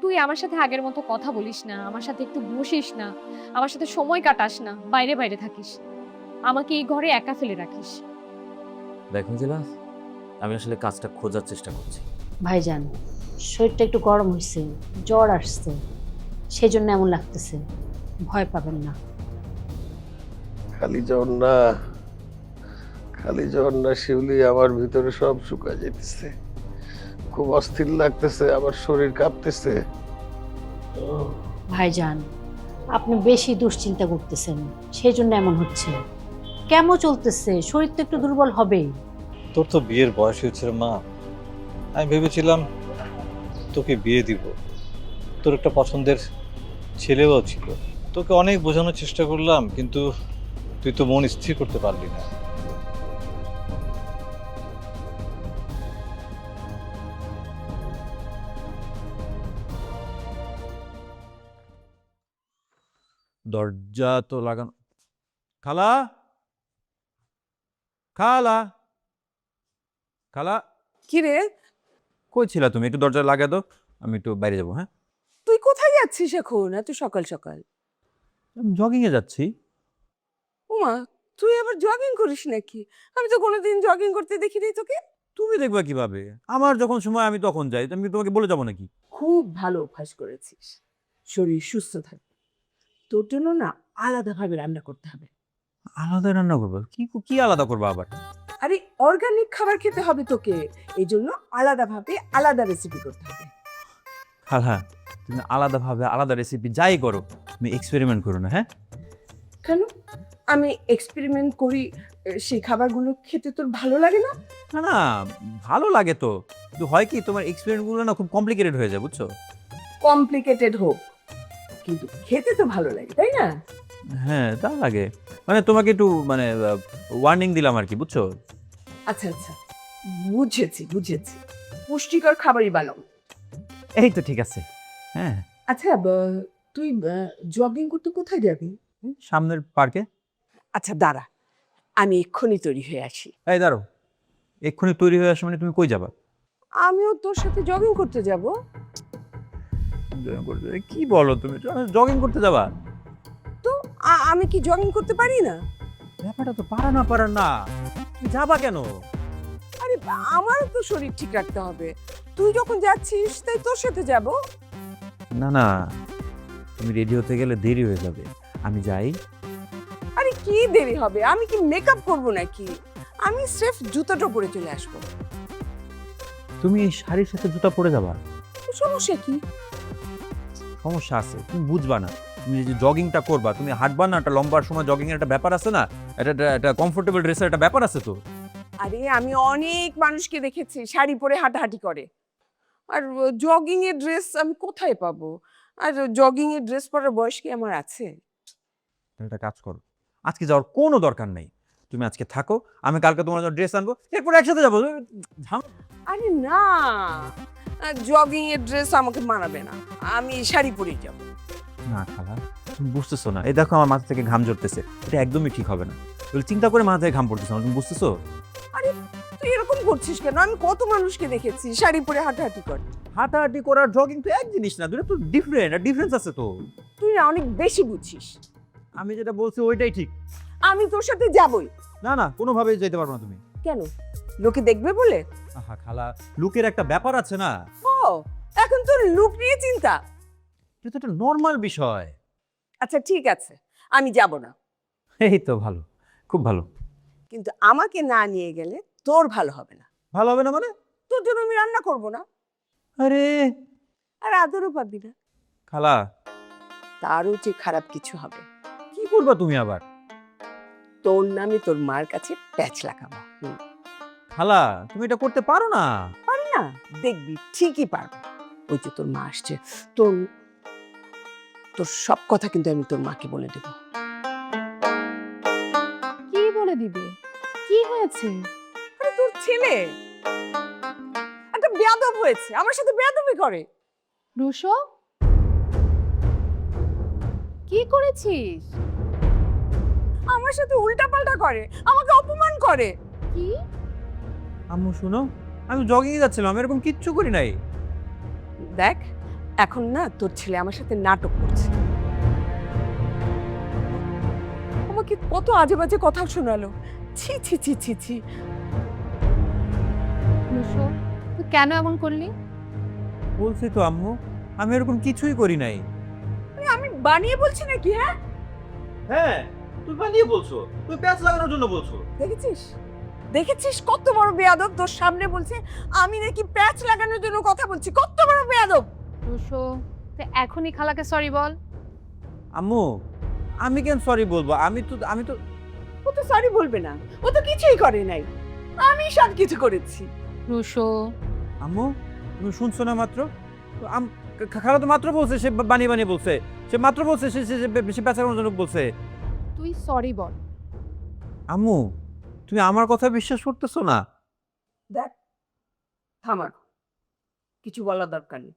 তুই আমার সাথে আগের মতো কথা বলিস না, আমার সাথে একটু বসিস না, আমার সাথে সময় কাটাস না, বাইরে বাইরে থাকিস, আমাকে এই ঘরে একা ফেলে রাখিস। দেখুন জিলা, আমি আসলে কাজটা খোঁজার চেষ্টা করছি। ভাইজান, শরীরটা একটু গরম হয়েছে, জ্বর আসছে, সেই জন্য এমন লাগতেছে। ভয় পাবেন না। খালি জ্বর না শিউলি, আমার ভিতরে সব শুকা যেতেছে, খুব অস্থির লাগতেছে, আমার শরীর কাঁপতেছে। ভাইজান, আপনি বেশি দুশ্চিন্তা করতেছেন, সেই জন্য এমন হচ্ছে। কেমন চলতেছে, শরীর তো একটু দুর্বল হবেই। তোর তো বিয়ের বয়স হয়েছে রে মা। আমি ভেবেছিলাম তোকে বিয়ে দিব, তোর একটা পছন্দের ছেলেও ছিল। তোকে অনেক বোঝানোর চেষ্টা করলাম, কিন্তু তুই তো মন স্থির করতে পারলি না। দরজা তো লাগানো। খালা, খালা, খালা, কি রে, কই ছিলা তুমি? একটু দরজা লাগা দাও, আমি একটু বাইরে যাবো। হ্যাঁ, তুই কোথায় যাচ্ছিস এখন এত সকাল সকাল? জগিং এ যাচ্ছি। ওমা, তুই আবার জগিং করিস নাকি? আমি তো কোনোদিন জগিং করতে দেখিনি তোকে। তুমি দেখবা কিভাবে? আমার যখন সময় আমি তখন যাই, আমি কি তোমাকে বলে যাবো নাকি? খুব ভালো অভ্যাস করেছিস, শরীর সুস্থ থাকবে। তোর জন্য না আলাদাভাবে রান্না করতে হবে। আলাদা রান্না করবো? কি কি আলাদা করবো আবার? আরে অর্গানিক খাবার খেতে হবে তোকে, এই জন্য আলাদাভাবে আলাদা রেসিপি করতে হবে। খালা, তুমি আলাদা ভাবে আলাদা রেসিপি যাই করো, তুমি এক্সপেরিমেন্ট করো না। হ্যাঁ, কেন? আমি এক্সপেরিমেন্ট করি, সেই খাবারগুলো খেতে তোর ভালো লাগে না? না না, ভালো লাগে তো, কিন্তু হয় কি, তোমার এক্সপেরিমেন্ট গুলো না খুব কমপ্লিকেটেড হয়ে যায়, বুঝছো? কমপ্লিকেটেড হোক, কিন্তু খেতে তো ভালো লাগে, তাই না? হ্যাঁ, তা লাগে। মানে তোমাকে একটু মানে ওয়ার্নিং দিলাম আর কি, বুঝছো? আচ্ছা আচ্ছা, বুঝেছি বুঝেছি, পুষ্টিকর খাবারই বানাও। এই তো ঠিক আছে। হ্যাঁ, আচ্ছা, তুই জগিং করতে কোথায় যাবি? সামনের পার্কে। আচ্ছা দাঁড়া, আমি এক্ষুনি তৈরি হয়ে আসি। এই দাঁড়ো, এক্ষুনি তৈরি হয়ে আসো মানে তুমি কই যাবা? আমিও তোর সাথে জগিং করতে যাব। কি বলো তুমি, জগিং করতে যাবা? তো আমি কি জগিং করতে পারি না? ব্যাপারটা তো পারা না, তুমি যাবা কেন? আরে আমারও তো শরীর ঠিক রাখতে হবে, তুই যখন যাচ্ছিস তাই তোর সাথে যাব। না না, তুমি রেডি হতে গেলে দেরি হয়ে যাবে, আমি যাই। আরে কি দেরি হবে, আমি কি মেকআপ করব নাকি? আমি স্রেফ জুতোটা পরে চলে আসবো। তুমি এই শাড়ির সাথে জুতা পরে যাবা? সমস্যা কি? সমস্যা আছে, তুমি বুঝবা না। তুমি যে জগিংটা করবা, তুমি হাঁটবা না, একটা লম্বা সময় জগিং এর একটা ব্যাপার আছে না, এটা কমফোর্টেবল ড্রেসের একটা ব্যাপার আছে তো। আরে আমি অনেক মানুষকে দেখেছি শাড়ি পরে হাঁটাহাঁটি করে, আর জগিং এর ড্রেস আমি কোথায় পাবো? আর জগিং এর ড্রেস পরার বয়স কি আমার আছে? একটা কাজ করো, আজকে যাওয়ার কোনো দরকার নেই, তুমি আজকে থাকো, আমি কালকে তোমার জন্য ড্রেস আনবো, এরপর একসাথে যাবো। আরে না, জগিং এর ড্রেস আমাকে মানাবে না, আমি শাড়ি পরেই যাব। না খালা, তুমি বুঝতেছো না, এই দেখো আমার মাথা থেকে ঘাম ঝরতেছে, এটা একদমই ঠিক হবে না। চিন্তা করে মাথা থেকে ঘাম পড়তেছে না, তুমি বুঝতেছো? আরে তুই এরকম করছিস কেন? আমি কত মানুষকে দেখেছি শাড়ি পরে হাঁটাহাঁটি করে। হাঁটাহাঁটি করার জগিং তো এক জিনিস না, দুটো তো ডিফারেন্ট, আর ডিফারেন্স আছে তো। তুই না অনেক বেশি বুঝছিস। আমি যেটা বলছি ওইটাই ঠিক। আমি তোর সাথে যাবই। না না, কোনোভাবেই যেতে পারবো না তুমি। কেন, লোকে দেখবে বলে? আহা খালা, লুকের একটা ব্যাপার আছে না, ও, এখন তোর লুক নিয়ে চিন্তা? এটা তো একটা নর্মাল বিষয়। আচ্ছা ঠিক আছে, আমি যাব না, এই তো ভালো, খুব ভালো। কিন্তু আমাকে না নিয়ে গেলে তোর ভালো হবে না। ভালো হবে না মানে? তোর জন্য আমি রান্না করব না, আরে আর আদরও পাবি না। খালা, তারও যে খারাপ কিছু হবে। কি করবা তুমি আবার? তোর নামে তোর মার কাছে প্যাচ লাগাবো। খালা, তুমি এটা করতে পারো না। পারি না? দেখবি ঠিকই পারবো। ওই যে তোর মা আসছে, তোর তোর সব কথা কিন্তু আমি তোর মাকে বলে দেবো। কি বলে দিবে? কি হয়েছে? আরে তোর ছেলে একটা বেয়াদব হয়েছে, আমার সাথে বেয়াদবি করে। রুশো, কি করেছিস? আমার সাথে উল্টাপাল্টা করে, আমাকে অপমান করে। কি? আম্মু শুনো, আমি জগিং এ যাচ্ছিলাম, এরকম কিচ্ছু করি নাই। দেখ, এখন না তোর ছেলে আমার সাথে নাটক করছে। আমাকে কত আজে বাজে কথা শোনালো। ছি ছি ছি ছি ছি। রুশো, তুই কেন এমন করলি? বলছি তো আম্মু, আমি এরকম কিছুই করি নাই। আমি বানিয়ে বলছি নাকি? হ্যাঁ, হ্যাঁ, তুই বানিয়ে বলছো, তুই প্যাচ লাগানোর জন্য বলছো। দেখেছিস দেখেছিস কত বড় বেয়াদব, তোর সামনে বলছে আমি নাকি প্যাচ লাগানোর জন্য কথা বলছি। কত বড় বেয়াদব। রুশো, তুই এখনই খালাকে সরি বল। আম্মু, আমি কেন সরি বলবো? আমি তো ও তো সরি বলবে না, ও তো কিছুই করে নাই, আমি সব কিছু করেছি। রুশো, আম্মু, তুমি শুনছো না মাত্র? তো খালা তো মাত্র বলছে, সে বানিয়ে বানিয়ে বলছে, সে মাত্র বলছে, সে প্যাচ লাগানোর জন্য বলছে। তুই সরি বল। আম্মু, তুমি আমার কথা বিশ্বাস করতেছো না? দেখ, থামার কিছু বলার দরকার নেই।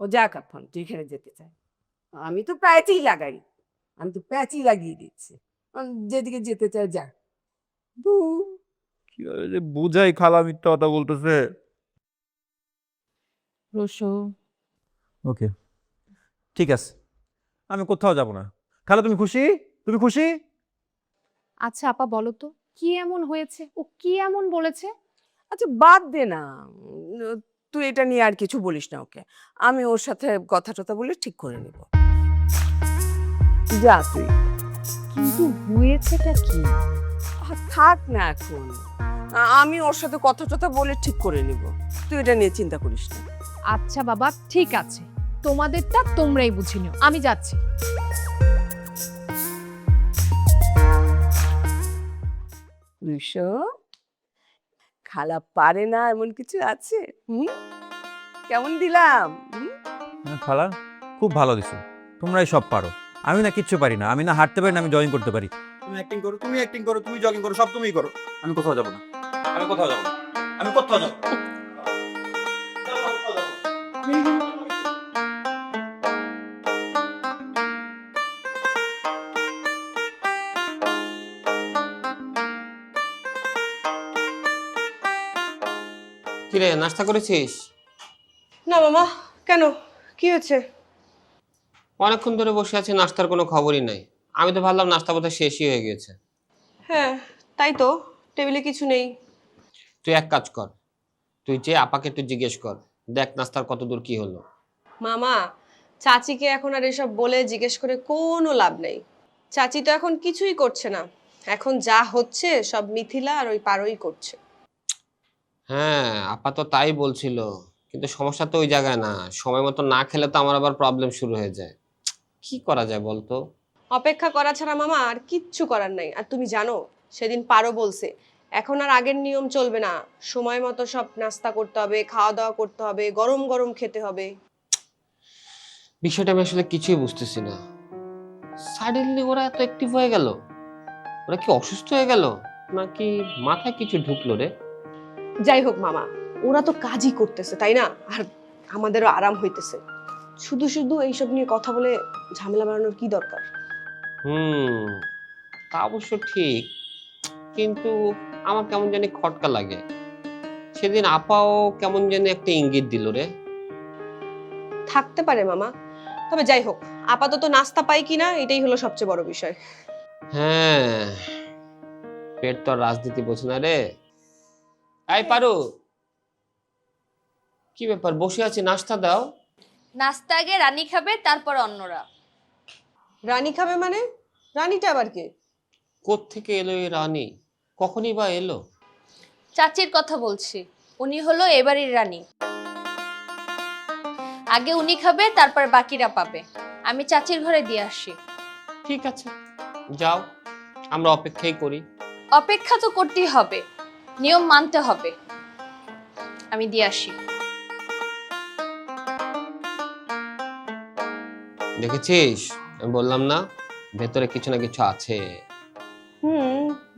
ও যাক, এখন যেখানে যেতে চায়। আমি তো প্যাচই লাগাই, আমি তো প্যাচই লাগিয়ে দিচ্ছি। যেদিকে যেতে চায় যা। কি বুঝাই, খালা মিথ্যা কথা বলতেছে। রুশো, ওকে, ঠিক আছে, আমি কোথাও যাব না। খালা, তুমি খুশি? তুমি খুশি? আচ্ছা আপা বলো তো, কি এমন হয়েছে? ও কি এমন বলেছে? আচ্ছা বাদ দে না, তুই এটা নিয়ে আর কিছু বলিস না ওকে। আমি ওর সাথে কথা টথা বলে ঠিক করে নেব। যা তুই। কিন্তু হয়েছেটা কি? থাক না এখন, আমি ওর সাথে কথা টথা বলে ঠিক করে নেব। তুই এটা নিয়ে চিন্তা করিস না। আচ্ছা বাবা, ঠিক আছে, তোমাদেরটা তোমরাই বুঝে নিও, আমি যাচ্ছি। রুশো, খালা পারে না এমন কিছু আছে? কেমন দিলাম? হ্যাঁ, খালা খুব ভালো দিছো, তোমরাই সব পারো। আমি না কিচ্ছু পারি না, আমি না হাঁটতে পারি না, আমি জগিং করতে পারি। তুমি অ্যাক্টিং করো, তুমি অ্যাক্টিং করো, তুমি জগিং করো, সব তুমিই করো। আমি কোথাও যাব না, আমি কোথাও যাব না, আমি কোথাও যাব না। কিরে, নাস্তা করেছিস? না মামা, কেন, কি হয়েছে? অনেকক্ষণ ধরে বসে আছি, নাস্তার কোনো খবরই নাই। আমি তো ভাবলাম নাস্তা বোধহয় শেষই হয়ে গেছে। হ্যাঁ তাই তো, টেবিলে কিছু নেই। তুই এক কাজ কর, তুই যে আপাকে একটু জিজ্ঞেস কর, দেখ নাস্তার কত দূর কি হলো। মামা, চাচিকে এখন আর এসব বলে জিজ্ঞেস করে কোনো লাভ নেই। চাচি তো এখন কিছুই করছে না, এখন যা হচ্ছে সব মিথিলা আর ওই পারোই করছে। হ্যাঁ, আপা তো তাই বলছিল, কিন্তু সমস্যা তো ওই জায়গায় না। সময় মতো না খেলে তো আমার আবার প্রবলেম শুরু হয়ে যায়। কি করা যায় বলতো? অপেক্ষা করা ছাড়া মামা আর কিচ্ছু করার নাই। আর তুমি জানো, সেদিন পারো বলছে এখন আর আগের নিয়ম চলবে না, সময় মতো সব নাস্তা করতে হবে, খাওয়া দাওয়া করতে হবে, গরম গরম খেতে হবে। বিষয়টা আমি আসলে কিছুই বুঝতেছি না। সাডেনলি ওরা এত অ্যাক্টিভ হয়ে গেল, ওরা কি অসুস্থ হয়ে গেল নাকি মাথায় কিছু ঢুকলো রে? যাই হোক মামা, ওরা তো কাজই করতেছে তাই না, আর আমাদেরও আরাম হইতেছে। শুধু শুধু এইসব নিয়ে কথা বলে ঝামেলা বাড়ানোর কি দরকার? তা অবশ্য ঠিক, কিন্তু আমার কেমন জানি খটকা লাগে। সেদিন আপাও কেমন জানি একটা ইঙ্গিত দিল রে। থাকতে পারে মামা, তবে যাই হোক, আপাতত নাস্তা পাই কিনা এটাই হলো সবচেয়ে বড় বিষয়। হ্যাঁ, পেট তো আর রাজনীতি বোঝে না রে। আই পারো, কি ব্যাপার, বসে আছি, নাস্তা দাও। নাস্তা আগে রানী খাবে, তারপর অন্যরা। রানী খাবে মানে? রানীটা আবার কে? কোত্থেকে এলো এই রানী, কখনই বা এলো? চাচির কথা বলছি, উনি হলো এবারের রানী। আগে উনি খাবে, তারপর বাকিরা পাবে। আমি চাচির ঘরে দিয়ে আসি। ঠিক আছে, যাও, আমরা অপেক্ষাই করি। অপেক্ষা তো করতেই হবে, নিয়ম মানতে হবে। আমি দিয়ে আসি। দেখেছিস, আমি বললাম না ভেতরে কিছু না কিছু আছে।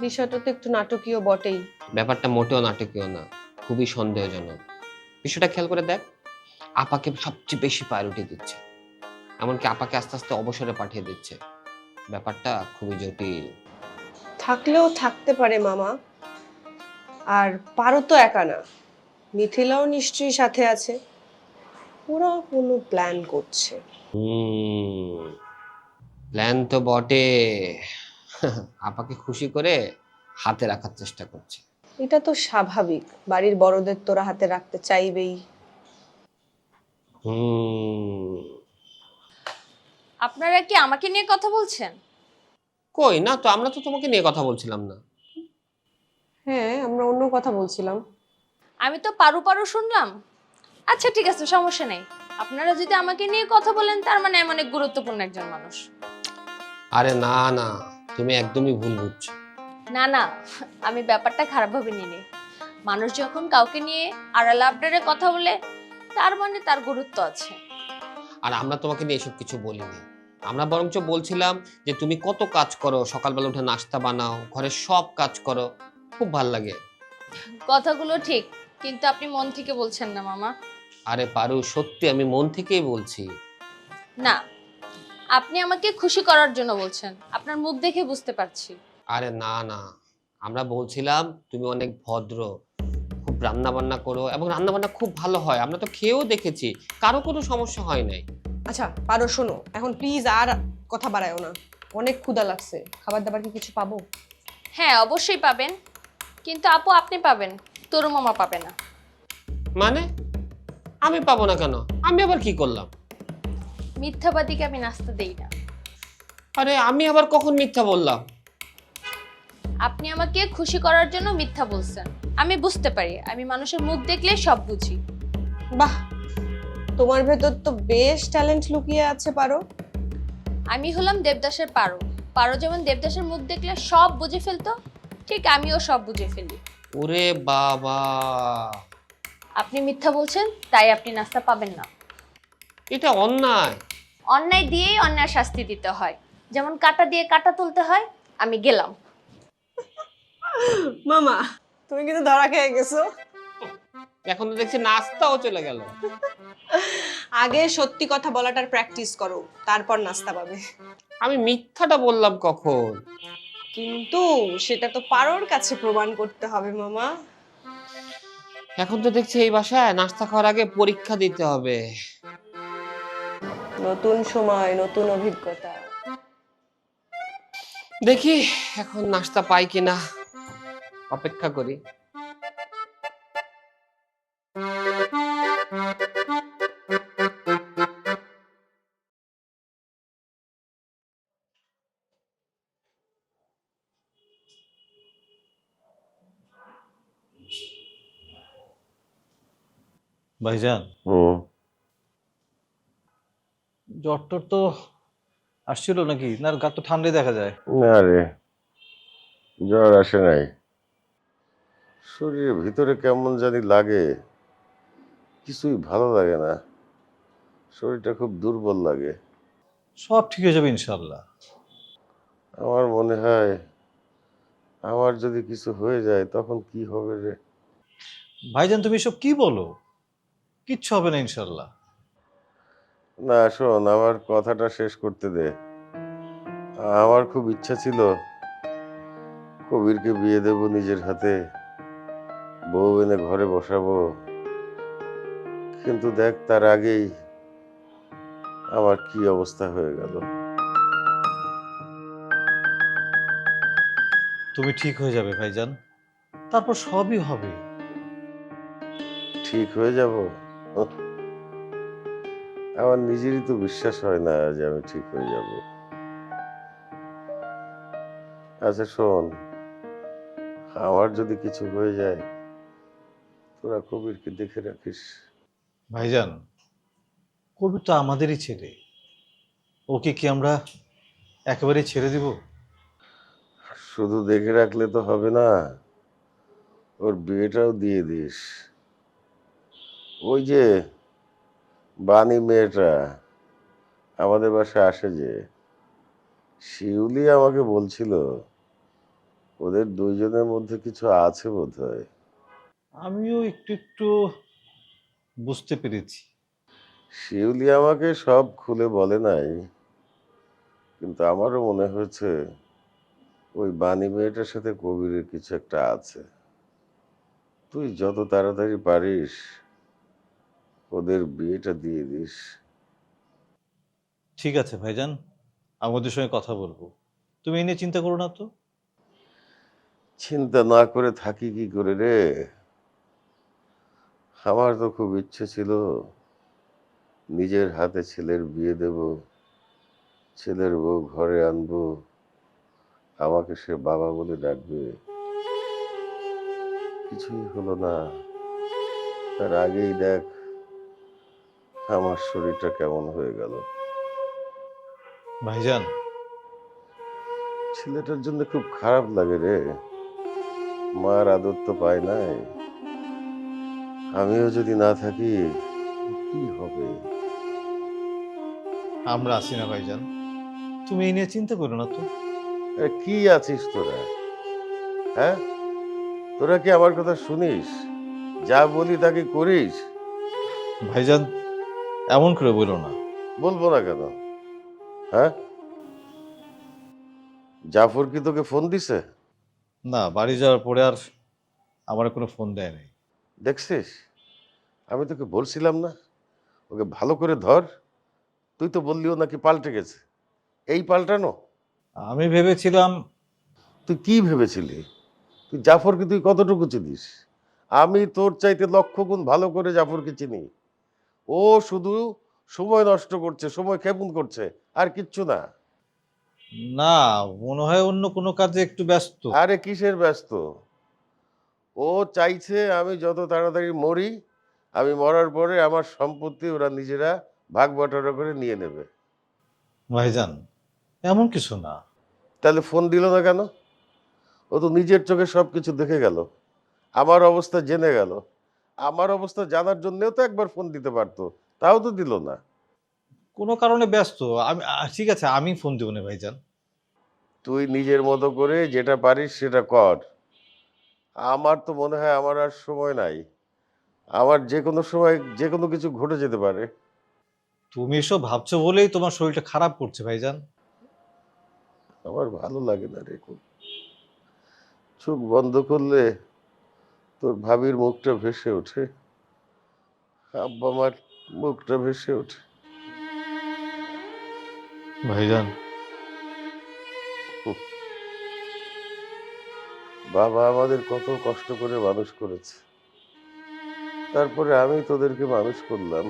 বিষয়টা তো একটু নাটকীয় বটেই। ব্যাপারটা মোটেও নাটকীয় না, খুবই সন্দেহজনক। বিষয়টা খেয়াল করে দেখ, আপাকে সবচেয়ে বেশি প্রায়োরিটি দিচ্ছে, এমনকি আপাকে আস্তে আস্তে অবসরে পাঠিয়ে দিচ্ছে। ব্যাপারটা খুবই জটিল। থাকলেও থাকতে পারে মামা। আর পারো তো একা না, মিথিলাও নিশ্চয়ই সাথে আছে। ওরা কোনো প্ল্যান করছে। প্ল্যান তো বটে, আপাকে খুশি করে হাতে রাখার চেষ্টা করছে। এটা তো স্বাভাবিক, বাড়ির বড়দের তোরা হাতে রাখতে চাইবেই। আপনারা কি আমাকে নিয়ে কথা বলছেন? কই না তো, আমরা তো তোমাকে নিয়ে কথা বলছিলাম না। হ্যাঁ, আমরা অন্য কথা বলছিলাম। আমি তো পারু পারু শুনলাম। আচ্ছা ঠিক আছে, সমস্যা নেই। আপনারা যদি আমাকে নিয়ে কথা বলেন, তার মানে আমি অনেক গুরুত্বপূর্ণ একজন মানুষ। আরে না না, তুমি একদমই ভুল বুঝছো। না না, আমি ব্যাপারটা খারাপভাবে নিইনি। মানুষ যখন কাউকে নিয়ে আড়ালে আবডালে কথা বলে, তার মানে তার গুরুত্ব আছে। আর আমরা তোমাকে নিয়ে এসব কিছু বলিনি, আমরা বরঞ্চ বলছিলাম যে তুমি কত কাজ করো, সকালবেলা উঠে নাস্তা বানাও, ঘরের সব কাজ করো, খুব ভাল লাগে। কথাগুলো ঠিক, কিন্তু আপনি মন থেকে বলছেন না মামা। আরে পারু, সত্যি আমি মন থেকেই বলছি। না, আপনি আমাকে খুশি করার জন্য বলছেন, আপনার মুখ দেখে বুঝতে পারছি। আরে না না, আমরা বলছিলাম তুমি অনেক ভদ্র, খুব রান্না বান্না করো, এবং রান্না বান্না খুব ভালো হয়, আমরা তো খেয়েও দেখেছি, কারো কোনো সমস্যা হয় নাই। আচ্ছা পারো, শোনো এখন প্লিজ আর কথা বাড়ায়ও না। অনেক ক্ষুধা লাগছে, খাবার দাবার কি কিছু পাবো? হ্যাঁ অবশ্যই পাবেন, কিন্তু আপু আপনি পাবেন, তরু মামা পাবে না। মানে আমি পাবো না কেন? আমি আবার কি করলাম? মিথ্যাবাদীকে আমি নাস্তা দেই না। আরে আমি আবার কখন মিথ্যা বললাম? আপনি আমাকে খুশি করার জন্য মিথ্যা বলছেন। আমি বুঝতে পারি, আমি মানুষের মুখ দেখলে সব বুঝি। বাহ, তোমার ভেতর তো বেশ ট্যালেন্ট লুকিয়ে আছে পারো। আমি হলাম দেবদাসের পারো। পারো যেমন দেবদাসের মুখ দেখলে সব বুঝে ফেলতো, ঠিক আমিও সব বুঝে ফেলি। ওরে বাবা, আপনি মিথ্যা বলছেন, তাই আপনি নাস্তা পাবেন না। এটা অন্যায়। অন্যায় দিয়েই অন্যায় শাস্তি দিতে হয়, যেমন কাঁটা দিয়ে কাঁটা তুলতে হয়। আমি গেলাম। মামা তুমি কিন্তু ধরা খেয়ে গেছো। এখন তো দেখছি নাস্তাও চলে গেল। আগে সত্যি কথা বলাটার প্র্যাকটিস করো, তারপর নাস্তা পাবে। আমি মিথ্যাটা বললাম কখন? কিন্তু সেটা তো পারোর কাছে প্রমাণ করতে হবে মামা। এখন তো দেখছি এই বাসায় নাস্তা খাওয়ার আগে পরীক্ষা দিতে হবে। নতুন সময়, নতুন অভিজ্ঞতা। দেখি এখন নাস্তা পাই কিনা, অপেক্ষা করি। ভাইজান, জ্বর টর তো আসছিল নাকি? না গা তো ঠান্ডাই দেখা যায়। না রে, জ্বর আসে নাই। শরীরের ভিতরে কেমন জানি লাগে, কিছুই ভালো লাগে না, শরীরটা খুব দুর্বল লাগে। সব ঠিক হয়ে যাবে ইনশাল্লাহ। আমার মনে হয় আমার যদি কিছু হয়ে যায় তখন কি হবে রে? ভাইজান তুমি এসব কি বলো? কিচ্ছু হবে না ইনশাল্লাহ। না শোন, আমার কথাটা শেষ করতে দে। আমার খুব ইচ্ছা ছিল কবিরকে বিয়ে দেব নিজের হাতে, বউ এনে ঘরে বসাবো, কিন্তু দেখ তার আগেই আমার কি অবস্থা হয়ে গেল। তুমি ঠিক হয়ে যাবে ভাইজান, তারপর সবই হবে। ঠিক হয়ে যাব? আমার নিজেরই তো বিশ্বাস হয় না যে আমি ঠিক হয়ে যাব। আচ্ছা শোন, আমার যদি কিছু হয়ে যায় তোরা কবিরকে দেখে রাখিস। ভাইজান, কবি তো আমাদেরই ছেলে, ওকে কি আমরা একেবারে ছেড়ে দিব? শুধু দেখে রাখলে তো হবে না, ওর বিয়েটাও দিয়ে দিস। ওই যে বাণী মেয়েটা আমাদের বাসায় আসে যে, শিউলি আমাকে বলছিল ওদের দুইজনের মধ্যে কিছু আছে বোধহয়। আমিও একটু একটু বুঝতে পেরেছি। শিউলি আমাকে সব খুলে বলে নাই, কিন্তু আমারও মনে হয়েছে ওই বাণী মেয়েটার সাথে কবিরের কিছু একটা আছে। তুই যত তাড়াতাড়ি পারিস ওদের বিয়েটা দিয়ে দিস। ঠিক আছে ভাইজান, আমি ওদের সঙ্গে কথা বলবো, তুমি এই নিয়ে চিন্তা করো না তো। চিন্তা না করে থাকি কি করে রে? আমার তো খুব ইচ্ছে ছিল নিজের হাতে ছেলের বিয়ে দেব, ছেলের বউ ঘরে আনবো, আমাকে সে বাবা বলে ডাকবে। কিছুই হলো না, তার আগেই দেখ আমার শরীরটা কেমন হয়ে গেল। ভাইজান, ছেলেটার জন্য খুব খারাপ লাগে রে, মার আদর তো পায় নাই। আমিও যদি না থাকি কি হবে? আমরা আছি না ভাইজান, তুমি এই নিয়ে চিন্তা করো না তো। আরে কি আছিস তোরা? হ্যাঁ, তোরা কি আমার কথা শুনিস? যা বলি তাকে করিস? ভাইজান, এমন করে বলো না। বলবো না কেন? হ্যাঁ, জাফর কি তোকে ফোন দিছে? না, বাড়ি যাওয়ার পরে আর আমার কোনো ফোন দেয় নাই। দেখছিস, আমি তোকে বলছিলাম না ওকে ভালো করে ধর। তুই তো বললিও নাকি পাল্টে গেছে। এই পাল্টানো? আমি ভেবেছিলাম। তুই কি ভেবেছিলি? তুই জাফরকে তুই কতটুকু চিনিস? আমি তোর চাইতে লক্ষ গুণ ভালো করে জাফরকে চিনি। ও শুধু সময় নষ্ট করছে, সময় ক্ষেপণ করছে, আর কিচ্ছু না। না, মনে হয় অন্য কোনো কাজে একটু ব্যস্ত। আরে কিসের ব্যস্ত? ও চাইছে আমি যত তাড়াতাড়ি মরি, আমি মরার পরে আমার সম্পত্তি ওরা নিজেরা ভাগ বটারা করে নিয়ে নেবে। ভাইজান, এমন কিছু না। তাহলে ফোন দিল না কেন? ও তো নিজের চোখে সব কিছু দেখে গেল, আমার অবস্থা জেনে গেল। আমার অবস্থা জানার জন্যও তো একবার ফোন দিতে পারতো, তাও তো দিল না। কোনো কারণে ব্যস্ত। আমি ঠিক আছে, আমি ফোন দেবো না ভাইজান। তুই নিজের মতো করে যেটা পারিস সেটা কর। আমার তো মনে হয় আমার আর সময় নাই। আমার যে কোনো সময় যে কোনো কিছু ঘটে যেতে পারে। তুমি এসব ভাবছো বলেই তোমার শরীরটা খারাপ করছে ভাইজান। আমার ভালো লাগে না রে খুব। চোখ বন্ধ করলে তোর ভাবির মুখটা ভেসে ওঠে, আব্বা মার মুখটা ভেসে ওঠে। ভাইজান, বাবা আমাদের কত কষ্ট করে মানুষ করেছে, তারপরে আমি তোদেরকে মানুষ করলাম,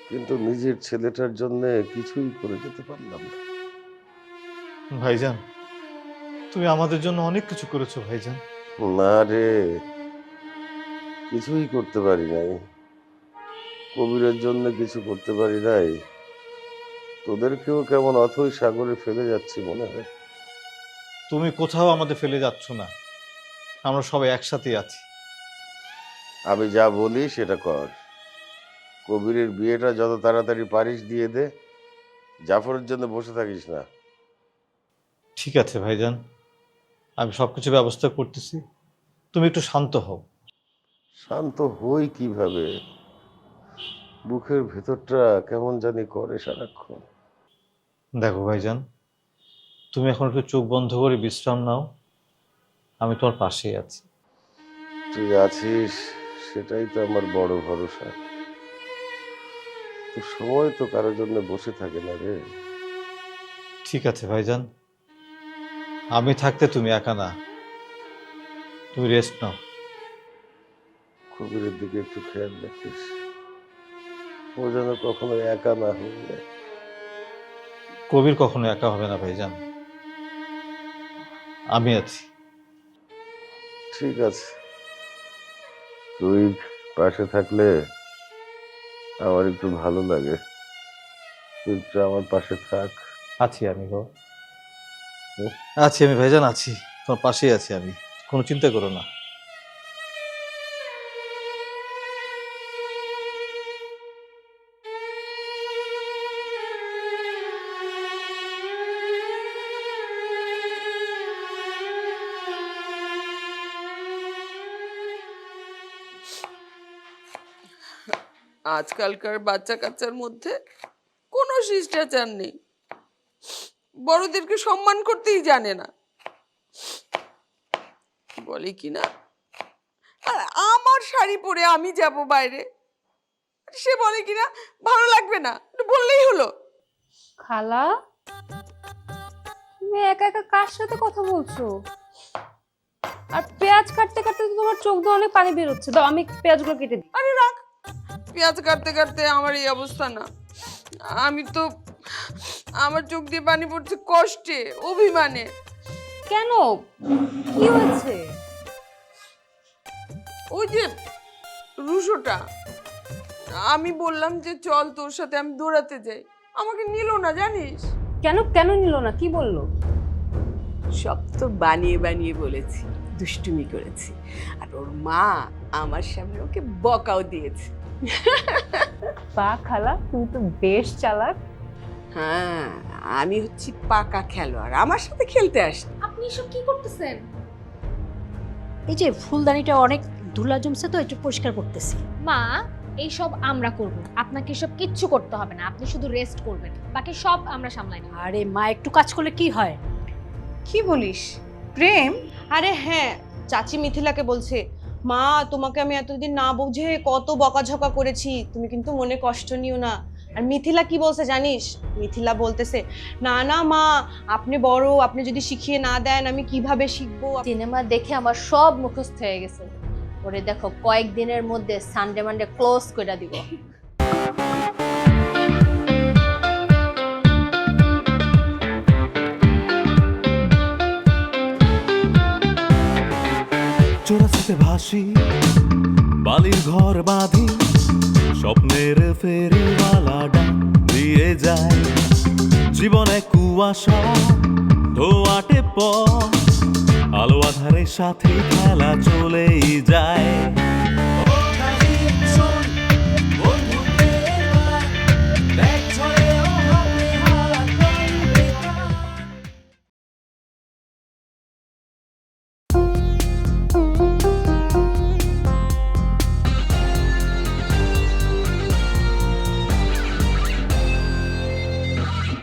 কিন্তু নিজের ছেলেটার জন্য কিছুই করে যেতে পারলাম না। ভাইজান, তুমি আমাদের জন্য অনেক কিছু করেছো ভাইজান। না রে, কিছুই করতে পারি নাই। কবিরের জন্য কিছু করতে পারি নাই, তোদেরকেও কেমন অথই সাগরে ফেলে যাচ্ছি মনে হয়। তুমি কোথাও আমাদের ফেলে যাচ্ছ না, আমরা সবাই একসাথে আছি। আমি যা বলি সেটা কর। কবিরের বিয়েটা যত তাড়াতাড়ি পারিস দিয়ে দে, জাফরের জন্য বসে থাকিস না। ঠিক আছে ভাইজান, আমি সবকিছু ব্যবস্থা করতেছি, তুমি একটু শান্ত হও। শান্ত হই কিভাবে? বুকের ভেতরটা কেমন জানি করে সারাক্ষণ। দেখো ভাইজান, তুমি এখন একটু চোখ বন্ধ করে বিশ্রাম নাও, আমি তোমার পাশেই আছি। তুই আছিস সেটাই তো আমার বড় ভরসা। তো সময় তো কারোর জন্য বসে থাকে না রে। ঠিক আছে ভাইজান, আমি থাকতে তুমি একা না, তুমি রেস্ট নাও। কবিরের দিকে একটু খেয়াল রাখিস, ও যেন কখনো একা না হয়ে যায়। কবির কখনো একা হবে না ভাইজান, আমি আছি। ঠিক আছে, তুই পাশে থাকলে আমার একটু ভালো লাগে। তুই একটু আমার পাশে থাক। আছি আমি গো, আছি আমি ভাইজান, আছি তোমার পাশেই আছি আমি, কোনো চিন্তা করো না। আজকালকার বাচ্চা কাচ্চার মধ্যে কোনো শিষ্টাচার নেই, বড়দেরকে সম্মান করতেই জানে না। বলে কি না, আর আমার শাড়ি পরে আমি যাব বাইরে, সে বলে কিনা ভালো লাগবে না, একটু বললেই হলো। খালা, তুমি একা একা কার সাথে কথা বলছো? আর পেঁয়াজ কাটতে কাটতে তো তোমার চোখ দিয়ে অনেক পানি বের হচ্ছে, দাও আমি পেঁয়াজগুলো কেটে দিই। আরে রাখ, পেঁয়াজ কাটতে কাটতে আমার এই অবস্থা না। আমি তো, আমার চোখ দিয়ে পানি পড়ছে কষ্টে, অভিমানে। কেন, কি হয়েছে? ওই যে রুশোটা, আমি বললাম যে চল তোর সাথে আমি দৌড়াতে যাই, আমাকে নিল না জানিস। কেন কেন নিল না, কি বললো? সব তো বানিয়ে বানিয়ে বলেছি, দুষ্টুমি করেছি, আর ওর মা আমার সামনে ওকে বকাও দিয়েছে। বা খালা, তুমি তো বেশ চালাক। হ্যাঁ, আমি হচ্ছি পাকা খেলোয়াড়, আমার সাথে খেলতে আসতে। আপনি এসব কি করতেছেন? এই যে ফুলদানিটা অনেক ধুলা জমছে তো, একটু পরিষ্কার করতেছি। মা, এই সব আমরা করব, আপনাকে সব কিচ্ছু করতে হবে না, আপনি শুধু রেস্ট করবেন, বাকি সব আমরা সামলাই নেব। আরে মা, একটু কাজ করলে কি হয়? কি বলিস প্রেম? আরে হ্যাঁ, চাচি মিথিলাকে বলছে, মা তোমাকে আমি এতদিন না বুঝে কত বকাঝকা করেছি, তুমি কিন্তু মনে কষ্ট নিও না। আর মিথিলা কি বলছে জানিস? মিথিলা বলতেছে, না না মা, আপনি বড়, আপনি যদি শিখিয়ে না দেন আমি কিভাবে শিখবো। সিনেমা দেখে আমার সব মুখস্থ হয়ে গেছে, ওরে দেখো কয়েকদিনের মধ্যে সানডে মানডে ক্লোজ করে দিব। চোরাস্তে ভাসি, বালির ঘর বাঁধি, স্বপ্নের ফেরিওয়ালাটা দিয়ে যায়, জীবনে কুয়াশা ধোয়াটে পথ, আলো আধারের সাথে খেলা চলেই যায়।